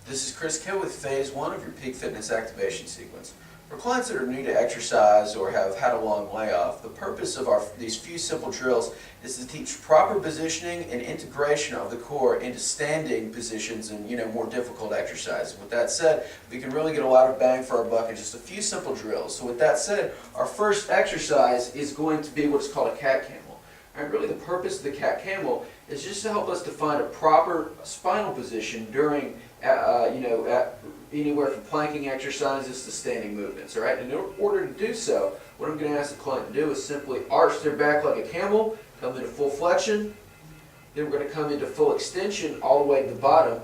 This is Chris Kill with Phase 1 of your Peak Fitness Activation Sequence. For clients that are new to exercise or have had a long layoff, the purpose of these few simple drills is to teach proper positioning and integration of the core into standing positions and more difficult exercises. With that said, we can really get a lot of bang for our buck in just a few simple drills. So with that said, our first exercise is going to be what's called a cat camel. And really the purpose of the cat camel is just to help us to find a proper spinal position during anywhere from planking exercises to standing movements. All right? And in order to do so, what I'm going to ask the client to do is simply arch their back like a camel, come into full flexion, then we're going to come into full extension all the way to the bottom.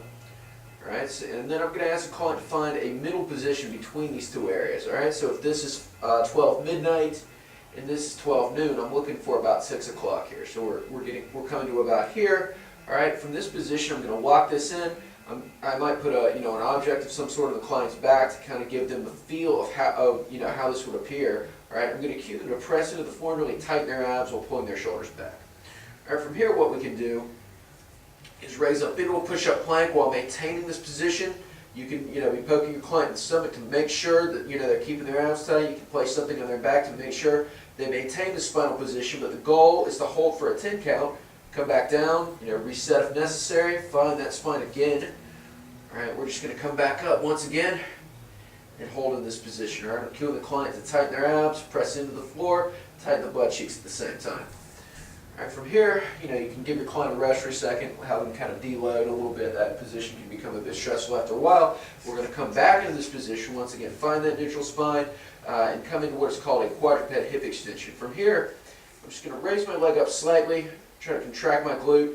All right? So, and then I'm going to ask the client to find a middle position between these two areas. All right? So if this is 12 midnight and this is 12 noon, I'm looking for about 6 o'clock here. So we're coming to about here. All right? From this position, I'm going to lock this in. I might put an object of some sort on the client's back to kind of give them the feel of how this would appear. All right, I'm going to cue them to press into the floor and really tighten their abs while pulling their shoulders back. All right, from here, what we can do is raise up into a push-up plank while maintaining this position. You can be poking your client in the stomach to make sure that they're keeping their abs tight. You can place something on their back to make sure they maintain the spinal position. But the goal is to hold for a 10 count. Come back down, reset if necessary, find that spine again. All right, we're just going to come back up once again and hold in this position. All right, I'm cueing the client to tighten their abs, press into the floor, tighten the butt cheeks at the same time. All right, from here, you can give your client a rest for a second, have them kind of deload a little bit. That position can become a bit stressful after a while. We're going to come back into this position once again, find that neutral spine, and come into what is called a quadruped hip extension. From here, I'm just going to raise my leg up slightly, try to contract my glute,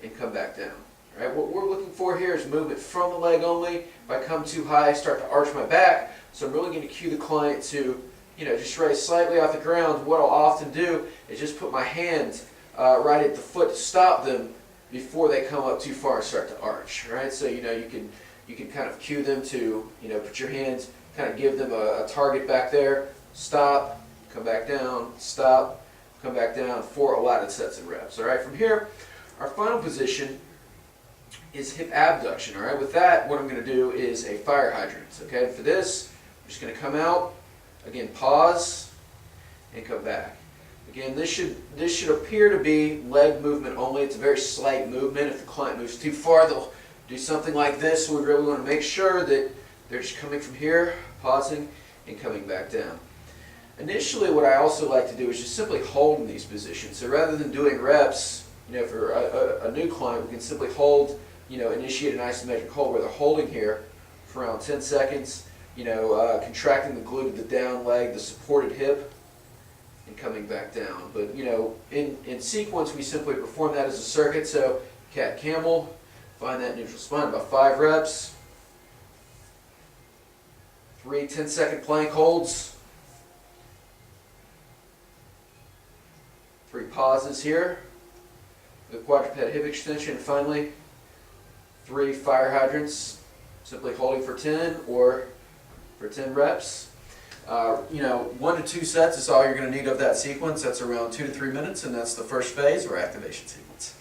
and come back down. All right, what we're looking for here is movement from the leg only. If I come too high, I start to arch my back. So I'm really going to cue the client to, just raise slightly off the ground. What I'll often do is just put my hand right at the foot to stop them before they come up too far and start to arch. Right, so you can kind of cue them to, put your hands, kind of give them a target back there. Stop, come back down, stop, come back down for a lot of sets and reps. All right, from here, our final position is hip abduction. All right, with that, what I'm going to do is a fire hydrant. Okay, for this, I'm just going to come out, again, pause, and come back. Again, this should appear to be leg movement only. It's a very slight movement. If the client moves too far, they'll do something like this. We really want to make sure that they're just coming from here, pausing, and coming back down. Initially, what I also like to do is just simply hold in these positions. So rather than doing reps, for a new client, we can simply hold, initiate an isometric hold where they're holding here for around 10 seconds, contracting the glute of the down leg, the supported hip, and coming back down. But, in sequence, we simply perform that as a circuit. So cat camel, find that neutral spine, about 5 reps, 3 10-second plank holds, 3 pauses here, the quadruped hip extension, and finally 3 fire hydrants, simply holding for 10 or for 10 reps. 1 to 2 sets is all you're going to need of that sequence. That's around 2 to 3 minutes, and that's the first phase or activation sequence.